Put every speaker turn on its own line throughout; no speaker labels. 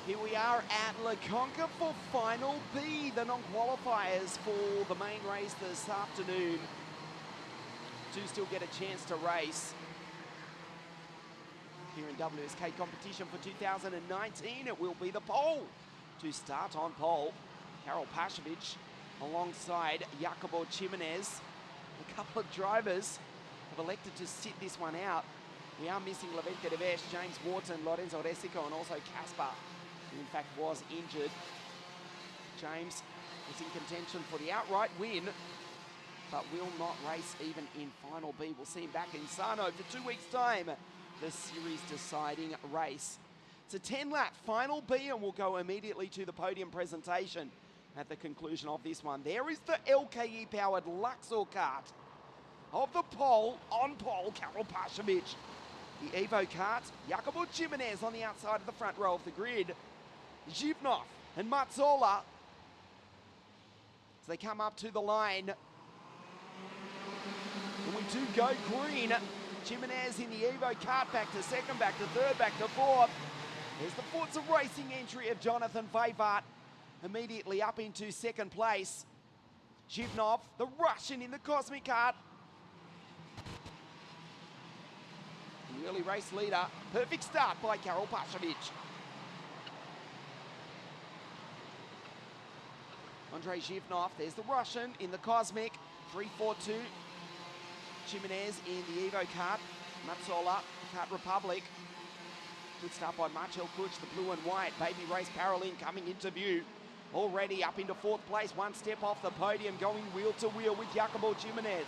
Here we are at La Conca for Final B, the non-qualifiers for the main race this afternoon. Two still get a chance to race. Here in WSK competition for 2019, it will be the pole. To start on pole, Karol Pashovic alongside Jacopo Jimenez. A couple of drivers have elected to sit this one out. We are missing Levente de Vesh, James Wharton, Lorenzo Resico, and also Casper, who in fact was injured. James is in contention for the outright win, but will not race even in Final B. We'll see him back in Sarno for 2 weeks' time, the series deciding race. It's a 10-lap Final B, and we'll go immediately to the podium presentation at the conclusion of this one. There is the LKE-powered Luxor kart of the pole, on pole, Karol Pashovic. The Evo kart, Jacopo Jimenez on the outside of the front row of the grid. Zhivnov and Mazzola as they come up to the line. And we do go green. Jimenez in the Evo kart, back to second, back to third, back to fourth. There's the Forza Racing entry of Jonathan Vavart, immediately up into second place. Zhivnov, the Russian in the Cosmic kart. The early race leader. Perfect start by Karol Pashovic. Andrei Zhivnov, there's the Russian in the Cosmic. 3-4-2. Jimenez in the Evo kart. Mazzola, Kart Republic. Good start by Marcel Kuch, the blue and white. Baby Race Paralin coming into view. Already up into fourth place, one step off the podium, going wheel to wheel with Jacopo Jimenez,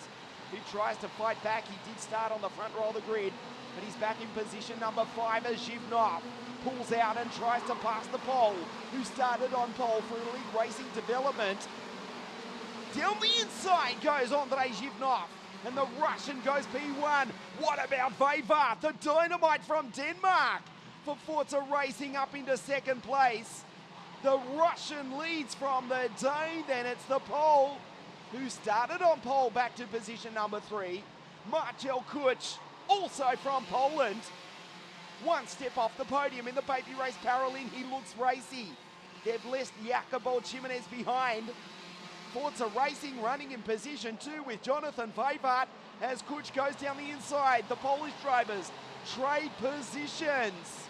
who tries to fight back. He did start on the front row of the grid, but he's back in position number 5 as Zhivnov pulls out and tries to pass the pole, who started on pole for Elite Racing Development. Down the inside goes Andrei Zhivnov, and the Russian goes P1. What about Vavart, the dynamite from Denmark, for Forza Racing up into second place. The Russian leads from the Dane, then it's the pole, who started on pole, back to position number 3. Marcel Kuch, also from Poland. One step off the podium in the Baby Race Paralin. He looks racy. They've left Jacopo Jimenez behind. Forza Racing running in position 2 with Jonathan Vavart as Kuch goes down the inside. The Polish drivers trade positions.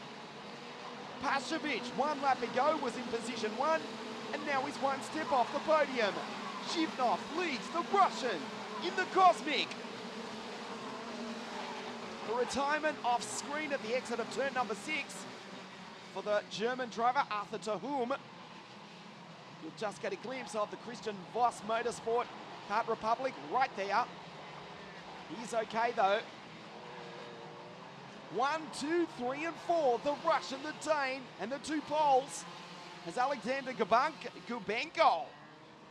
Pashovic, 1 lap ago, was in position 1, and now he's one step off the podium. Zhivnov leads the Russian in the Cosmic. The retirement off screen at the exit of turn number 6 for the German driver Arthur Tahum. You'll just get a glimpse of the Christian Voss Motorsport Kart Republic right there. He's okay though. 1, 2, 3, and 4. The Russian, the Dane, and the 2 poles. As Alexander Gubenko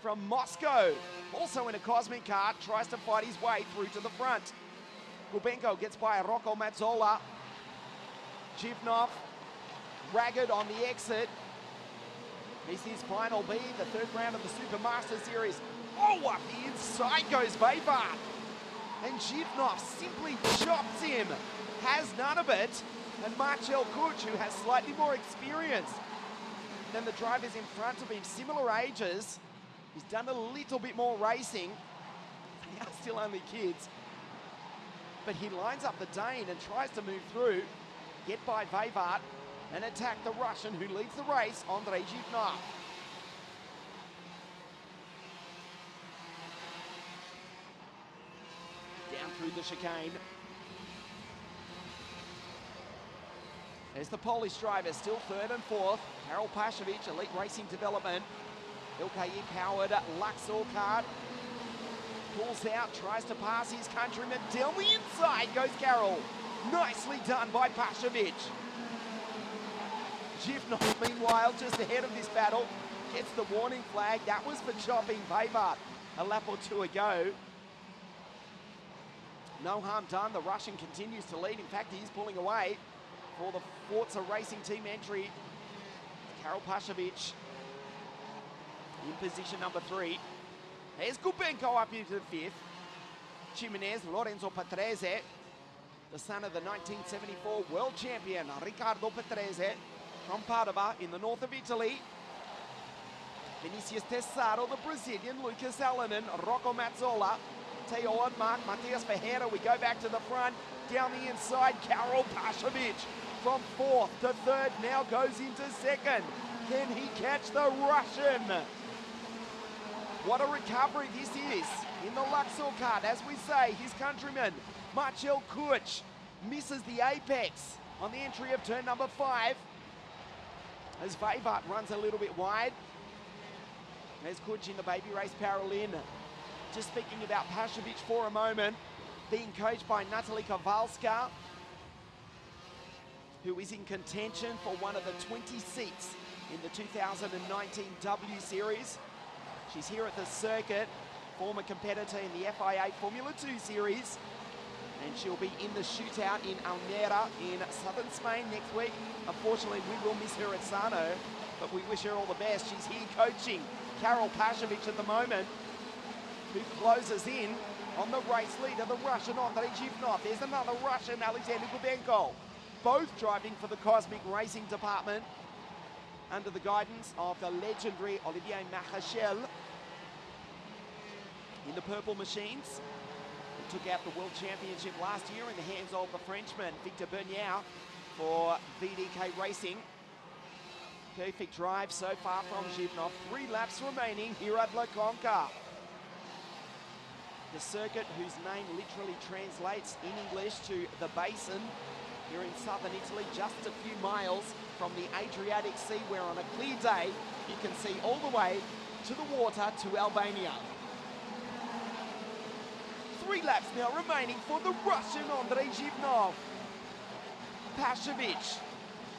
from Moscow, also in a Cosmic kart, tries to fight his way through to the front. Gubenko gets by Rocco Mazzola. Zhivnov, ragged on the exit. This is Final B, the 3rd round of the Supermaster Series. Oh, up the inside goes Vavart. And Zhivnov simply chops him. Has none of it. And Marcel Kuch, who has slightly more experience than the drivers in front of him, similar ages. He's done a little bit more racing. They are still only kids. But he lines up the Dane and tries to move through, get by Vavart, and attack the Russian who leads the race, Andrei Zhivnov. Down through the chicane. There's the Polish driver, still 3rd and 4th. Karol Pashovic, Elite Racing Development. LKE-powered Luxor kart. Pulls out, tries to pass his countryman. Down the inside goes Karol. Nicely done by Pashovic. Zhivnov, meanwhile, just ahead of this battle, gets the warning flag. That was for chopping Vavart a lap or 2 ago. No harm done. The Russian continues to lead. In fact, he's pulling away for the Forza Racing Team entry. Karol Pashovic in position number 3. There's Gubenko up into the 5th. Jimenez, Lorenzo Patrese, the son of the 1974 world champion Riccardo Patrese. from Padova in the north of Italy. Vinicius Tessaro, the Brazilian, Lucas Alanen, Rocco Mazzola, Teo Odmark, Matias Ferreira. We go back to the front, down the inside, Karol Pashovic from fourth to third, now goes into second. Can he catch the Russian? What a recovery this is in the Luxor Kart. As we say, his countryman, Marcel Kuch, misses the apex on the entry of turn number 5. As Vejvaart runs a little bit wide. There's Kuch in the baby race parallel. Just speaking about Pashovic for a moment, being coached by Natalie Kowalska, who is in contention for one of the 20 seats in the 2019 W Series. She's here at the circuit, former competitor in the FIA Formula 2 Series, and she'll be in the shootout in Almere in southern Spain next week. Unfortunately, we will miss her at Sano, but we wish her all the best. She's here coaching Karol Pashovic at the moment, who closes in on the race leader, the Russian Andrei Zhivnov. There's another Russian, Alexander Gubenko, both driving for the Cosmic Racing Department under the guidance of the legendary Olivier Machachel in the purple machines. He took out the World Championship last year in the hands of the Frenchman Victor Bernard for VDK Racing. Perfect drive so far from Zhivnov. 3 laps remaining here at La Conca. The circuit whose name literally translates in English to the basin here in southern Italy, just a few miles from the Adriatic Sea, where on a clear day you can see all the way to the water to Albania. 3 laps now remaining for the Russian Andrei Zhivnov. Pashovic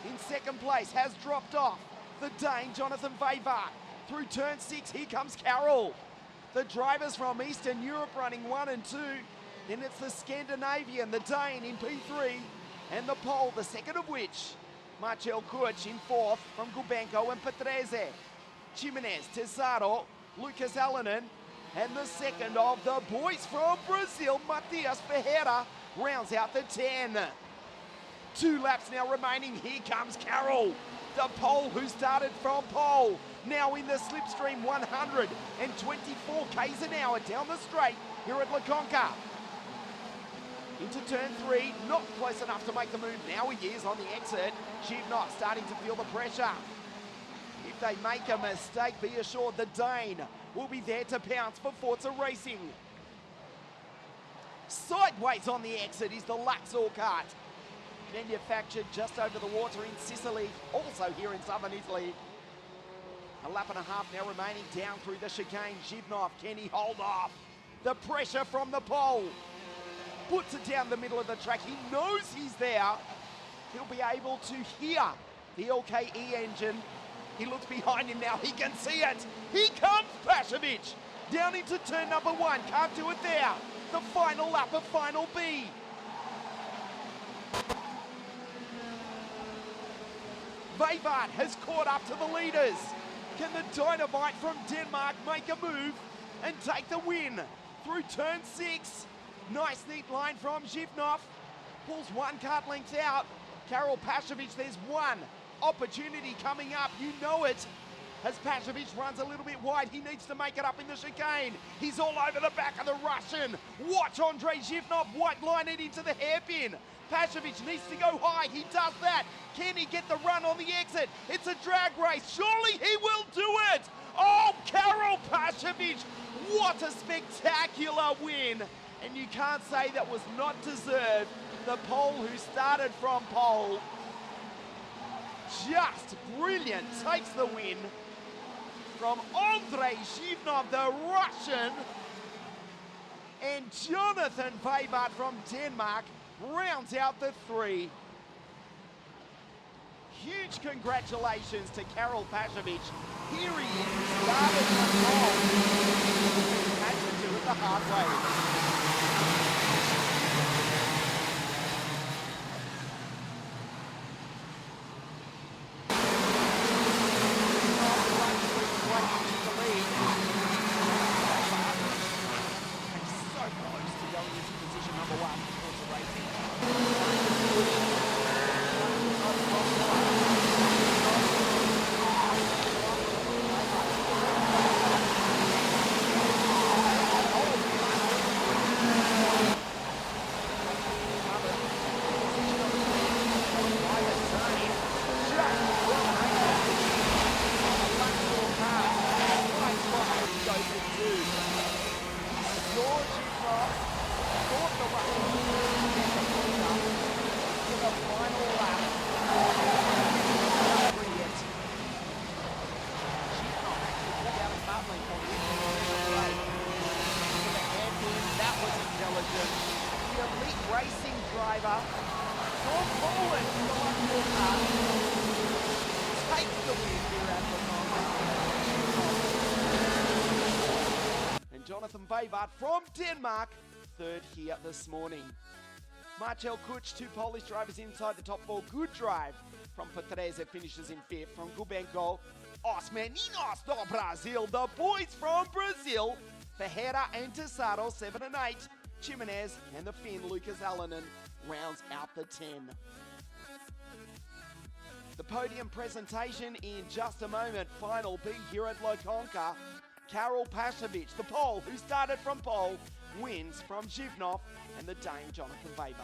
in second place has dropped off the Dane Jonathan Vejvaart. Through turn 6, here comes Karol. The drivers from Eastern Europe running 1 and 2. Then it's the Scandinavian, the Dane in P3, and the Pole, the second of which, Marcel Kuch in 4th from Gubenko and Patrese. Jimenez, Tessaro, Lucas Alanen, and the second of the boys from Brazil, Matias Ferreira, rounds out the 10. 2 laps now remaining. Here comes Karol, the Pole who started from pole, now in the slipstream 124 k's an hour down the straight here at La Conca. Into turn 3, not close enough to make the move. Now he is on the exit. Zhivnov starting to feel the pressure. If they make a mistake, be assured the Dane will be there to pounce for Forza Racing. Sideways on the exit is the Luxor Kart, manufactured just over the water in Sicily, also here in southern Italy. A lap and a half now remaining down through the chicane. Zhivnov, can he hold off the pressure from the pole? Puts it down the middle of the track. He knows he's there. He'll be able to hear the LKE engine. He looks behind him now. He can see it. Here comes Pashovic down into turn number 1. Can't do it there. The final lap of final B. Vejvaart has caught up to the leaders. Can the Dynamite from Denmark make a move and take the win through turn 6? Nice neat line from Zhivnov. Pulls 1 kart length out. Karol Pashovic, there's one opportunity coming up. You know it. As Pashovic runs a little bit wide, he needs to make it up in the chicane. He's all over the back of the Russian. Watch Andrei Zhivnov white line it into the hairpin. Pashovic needs to go high. He does that. Can he get the run on the exit? It's a drag race. Surely he will do it. Oh, Karol Pashovic. What a spectacular win. And you can't say that was not deserved. The Pole who started from pole, just brilliant, takes the win from Andrei Zhivnov, the Russian, and Jonathan Vejvaart from Denmark rounds out the 3. Huge congratulations to Karol Pashovic. Here he is, started from pole. He had to do it the hard way. final lap. Brilliant. Shifnoff actually pulled out of Butlin for the headwind. That was intelligent. The elite racing driver from Poland in the Luxembourg car takes the win here at the moment. And Jonathan Vavart from Denmark, third here this morning. Marcel Kuch, two Polish drivers inside the top four. Good drive from Patrese, finishes in fifth. From Gubenko, Os Meninos do Brasil, the boys from Brazil. Ferreira and Tesaro, 7 and 8. Jimenez and the Finn, Lucas Alanen, rounds out the 10. The podium presentation in just a moment. Final B here at Conca. Karol Pashovic, the Pole, who started from pole, wins from Zhivnov and the Dane Jonathan Vavart.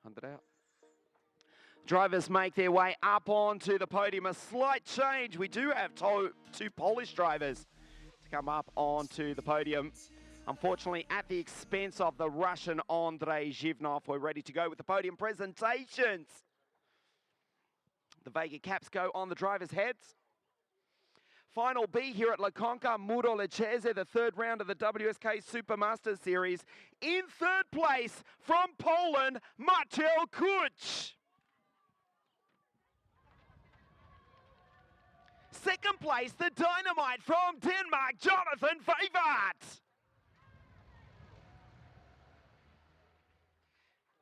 Andrea. Drivers make their way up onto the podium. A slight change. We do have two Polish drivers to come up onto the podium. Unfortunately, at the expense of the Russian Andrei Zhivnov. We're ready to go with the podium presentations. The Vega caps go on the drivers' heads. Final B here at Conca, Muro Lecese, the third round of the WSK Supermasters Series. In third place from Poland, Marcel Kuch. Second place, the Dynamite from Denmark, Jonathan Vavart.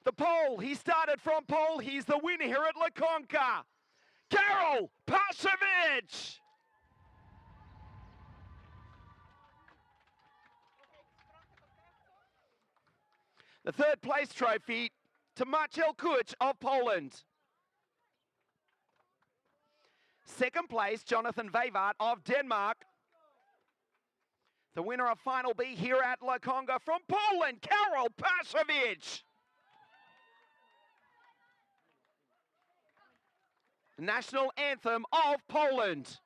The pole, he started from pole. He's the winner here at Conca. Karol Pashovic. The third place trophy to Marcel Kuch of Poland. Second place, Jonathan Vavart of Denmark. The winner of Final B here at Conca from Poland, Karol Pashovic. The national anthem of Poland.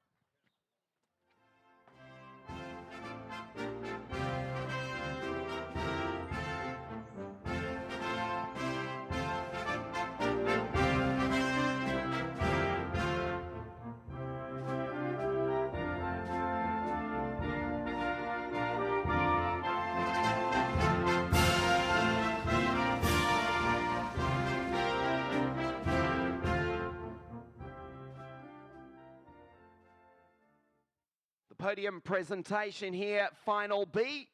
Podium presentation here, Final B.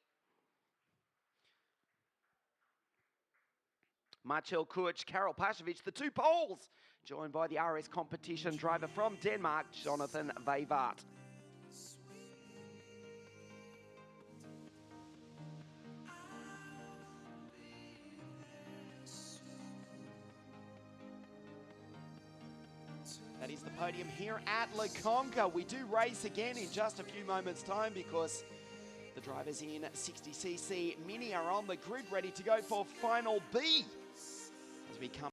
Marcel Kuch, Karol Pashovic, the two Poles, joined by the RS competition driver from Denmark, Jonathan Vavart. That is the podium here at Conca. We do race again in just a few moments' time because the drivers in 60cc Mini are on the grid ready to go for Final B as we come